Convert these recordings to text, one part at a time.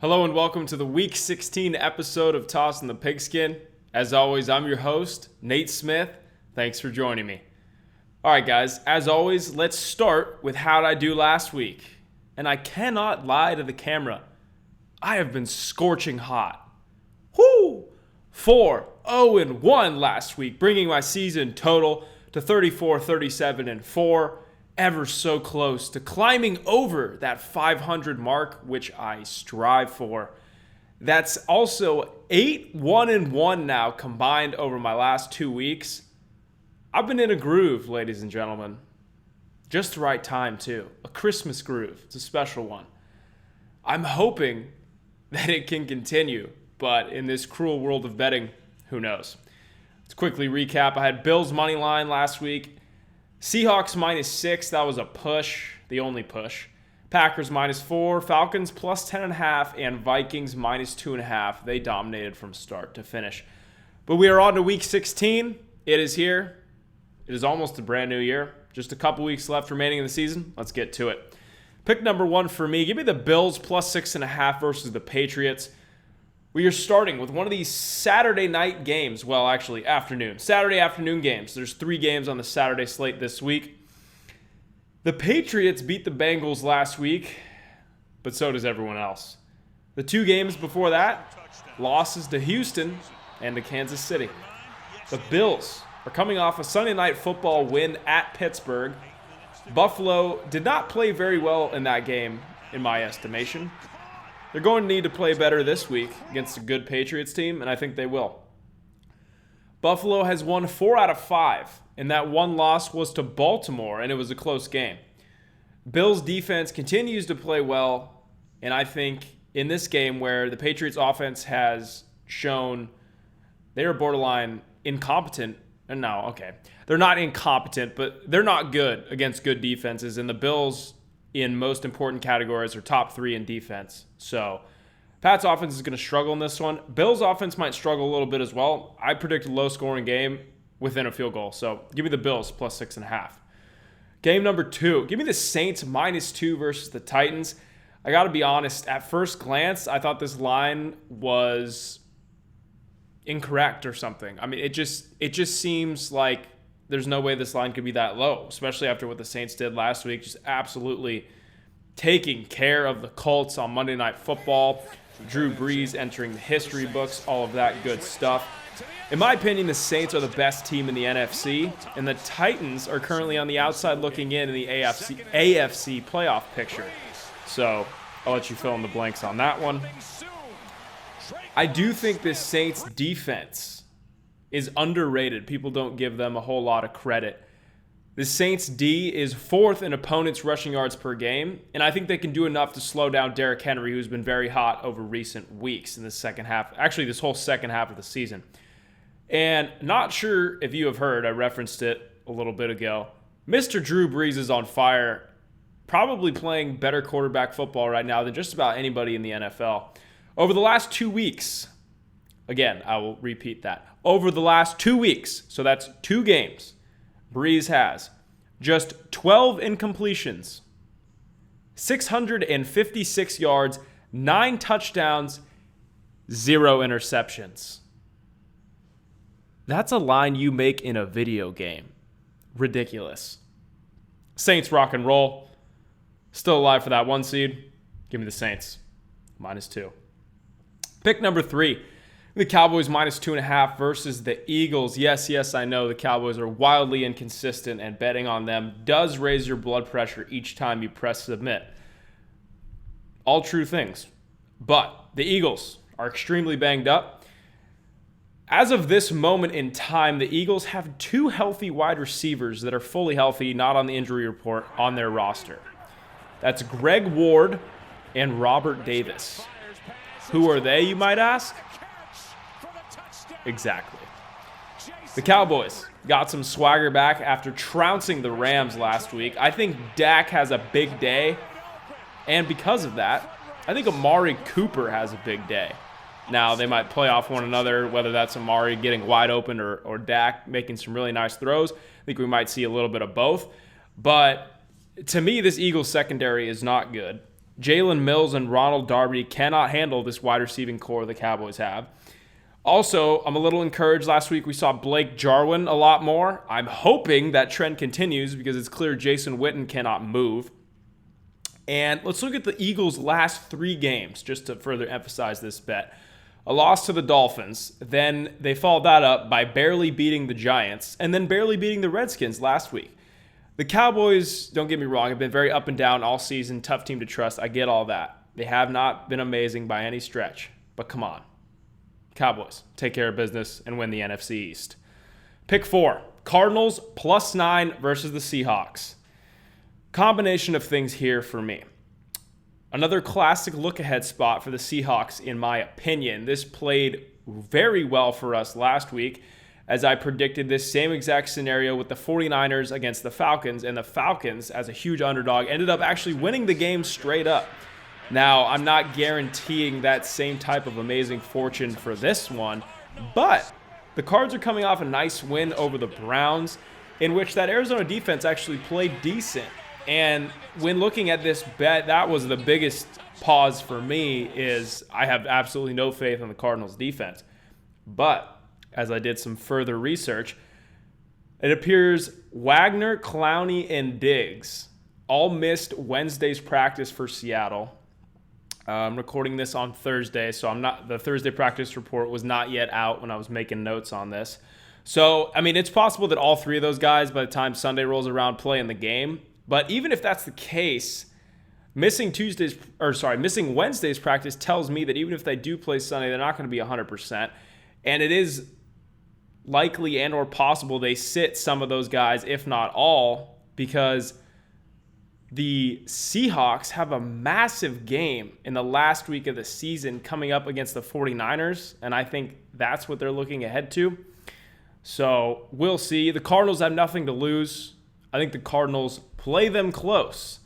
Hello and welcome to the Week 16 episode of Tossin the Pigskin. As always, I'm your host, Nate Smith. Thanks for joining me. All right, guys, as always, let's start with how'd I do last week. And I cannot lie to the camera. I have been scorching hot. Whoo! 4-0-1 last week, bringing my season total to 34-37-4. Ever so close to climbing over that 500 mark, which I strive for. That's also 8-1-1 now combined over my last 2 weeks. I've been in a groove, ladies and gentlemen. Just the right time, too. A Christmas groove. It's a special one. I'm hoping that it can continue, but in this cruel world of betting, who knows? Let's quickly recap. I had Bills money line last week. Seahawks -6, that was a push, the only push. Packers -4, Falcons plus 10.5, and Vikings -2.5. They dominated from start to finish. But we are on to Week 16. It is here. It is almost a brand new year. Just a couple weeks left remaining in the season. Let's get to it. Pick number one for me. Give me the Bills plus 6.5 versus the Patriots. We are starting with one of these Saturday night games. Well, actually, Saturday afternoon games. There's 3 games on the Saturday slate this week. The Patriots beat the Bengals last week, but so does everyone else. The 2 games before that, losses to Houston and to Kansas City. The Bills are coming off a Sunday Night Football win at Pittsburgh. Buffalo did not play very well in that game, in my estimation. They're going to need to play better this week against a good Patriots team, and I think they will. Buffalo has won 4 out of 5, and that one loss was to Baltimore, and it was a close game. Bills' defense continues to play well, and I think in this game where the Patriots' offense has shown they are borderline incompetent, and no, okay, they're not incompetent, but they're not good against good defenses, and the Bills in most important categories are top 3 in defense. So Pat's offense is going to struggle in this one. Bills' offense might struggle a little bit as well. I predict a low-scoring game within a field goal. So give me the Bills plus 6.5. Game number 2. Give me the Saints -2 versus the Titans. I got to be honest. At first glance, I thought this line was incorrect or something. I mean, it just seems like there's no way this line could be that low, especially after what the Saints did last week, just absolutely taking care of the Colts on Monday Night Football. Drew Brees entering the history books, all of that good stuff. In my opinion, the Saints are the best team in the NFC, and the Titans are currently on the outside looking in the AFC playoff picture. So I'll let you fill in the blanks on that one. I do think this Saints defense is underrated. People don't give them a whole lot of credit. The Saints D is 4th in opponents' rushing yards per game, and I think they can do enough to slow down Derrick Henry, who's been very hot over recent weeks in the second half, actually this whole second half of the season. And not sure if you have heard, I referenced it a little bit ago, Mr. Drew Brees is on fire, probably playing better quarterback football right now than just about anybody in the NFL. Over the last 2 weeks, again, I will repeat that. Over the last 2 weeks, so that's 2 games, Brees has just 12 incompletions, 656 yards, 9 touchdowns, 0 interceptions. That's a line you make in a video game. Ridiculous. Saints rock and roll. Still alive for that 1 seed. Give me the Saints. -2. Pick number 3. The Cowboys -2.5 versus the Eagles. Yes, I know the Cowboys are wildly inconsistent, and betting on them does raise your blood pressure each time you press submit. All true things. But the Eagles are extremely banged up. As of this moment in time, the Eagles have 2 healthy wide receivers that are fully healthy, not on the injury report, on their roster. That's Greg Ward and Robert Davis. Who are they, you might ask? Exactly. The Cowboys got some swagger back after trouncing the Rams last week. I think Dak has a big day, and because of that, I think Amari Cooper has a big day. Now, they might play off one another, whether that's Amari getting wide open or Dak making some really nice throws. I think we might see a little bit of both. But to me, this Eagles secondary is not good. Jalen Mills and Ronald Darby cannot handle this wide receiving core the Cowboys have. Also, I'm a little encouraged. Last week we saw Blake Jarwin a lot more. I'm hoping that trend continues because it's clear Jason Witten cannot move. And let's look at the Eagles' last 3 games just to further emphasize this bet. A loss to the Dolphins, then they followed that up by barely beating the Giants, and then barely beating the Redskins last week. The Cowboys, don't get me wrong, have been very up and down all season, tough team to trust. I get all that. They have not been amazing by any stretch, but come on. Cowboys, take care of business and win the NFC East. Pick 4, Cardinals +9 versus the Seahawks. Combination of things here for me. Another classic look-ahead spot for the Seahawks, in my opinion. This played very well for us last week, as I predicted this same exact scenario with the 49ers against the Falcons, and the Falcons, as a huge underdog, ended up actually winning the game straight up. Now, I'm not guaranteeing that same type of amazing fortune for this one, but the Cards are coming off a nice win over the Browns, in which that Arizona defense actually played decent. And when looking at this bet, that was the biggest pause for me, is I have absolutely no faith in the Cardinals defense. But as I did some further research, it appears Wagner, Clowney, and Diggs all missed Wednesday's practice for Seattle. I'm recording this on Thursday, so the Thursday practice report was not yet out when I was making notes on this. So, I mean, it's possible that all 3 of those guys, by the time Sunday rolls around, play in the game. But even if that's the case, missing Wednesday's practice tells me that even if they do play Sunday, they're not going to be 100%. And it is likely and or possible they sit some of those guys, if not all, because the Seahawks have a massive game in the last week of the season coming up against the 49ers, and I think that's what they're looking ahead to. So we'll see. The Cardinals have nothing to lose. I think the Cardinals play them close,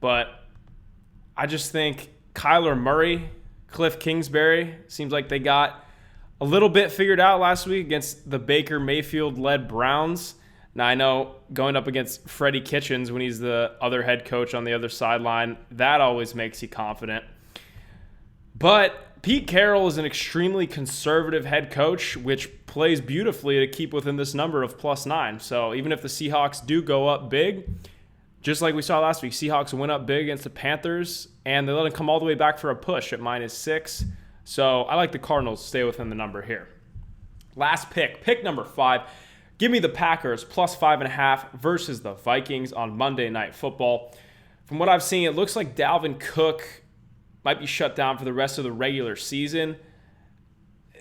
but I just think Kyler Murray, Cliff Kingsbury, seems like they got a little bit figured out last week against the Baker Mayfield-led Browns. Now, I know going up against Freddie Kitchens when he's the other head coach on the other sideline, that always makes you confident. But Pete Carroll is an extremely conservative head coach, which plays beautifully to keep within this number of +9. So even if the Seahawks do go up big, just like we saw last week, Seahawks went up big against the Panthers, and they let them come all the way back for a push at -6. So I like the Cardinals to stay within the number here. Last pick number 5. Give me the Packers +5.5 versus the Vikings on Monday Night Football. From what I've seen, it looks like Dalvin Cook might be shut down for the rest of the regular season.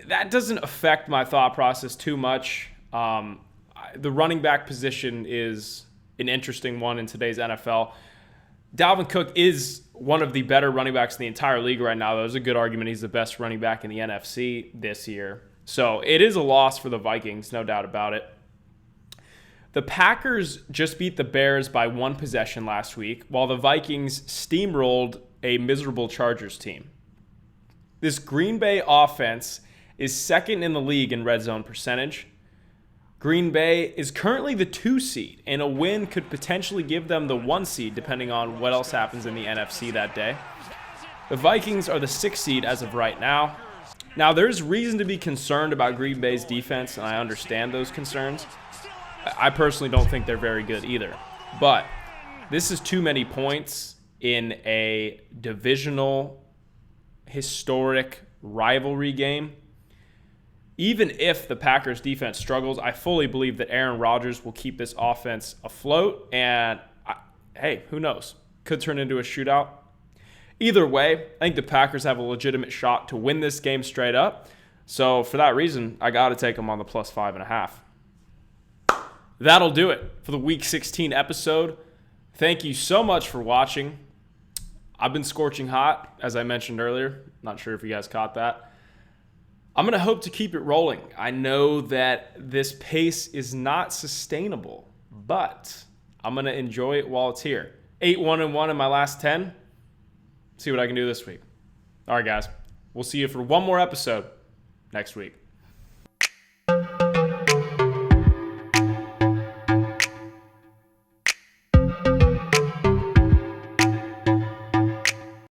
That doesn't affect my thought process too much. The running back position is an interesting one in today's NFL. Dalvin Cook is one of the better running backs in the entire league right now. There's a good argument he's the best running back in the NFC this year. So it is a loss for the Vikings, no doubt about it. The Packers just beat the Bears by 1 possession last week, while the Vikings steamrolled a miserable Chargers team. This Green Bay offense is second in the league in red zone percentage. Green Bay is currently the 2 seed, and a win could potentially give them the 1 seed, depending on what else happens in the NFC that day. The Vikings are the 6th seed as of right now. Now, there's reason to be concerned about Green Bay's defense, and I understand those concerns. I personally don't think they're very good either. But this is too many points in a divisional, historic rivalry game. Even if the Packers defense struggles, I fully believe that Aaron Rodgers will keep this offense afloat. And hey, who knows? Could turn into a shootout. Either way, I think the Packers have a legitimate shot to win this game straight up. So for that reason, I got to take them on the +5.5. That'll do it for the Week 16 episode. Thank you so much for watching. I've been scorching hot, as I mentioned earlier. Not sure if you guys caught that. I'm going to hope to keep it rolling. I know that this pace is not sustainable, but I'm going to enjoy it while it's here. 8-1-1 in my last 10. See what I can do this week. All right, guys. We'll see you for one more episode next week.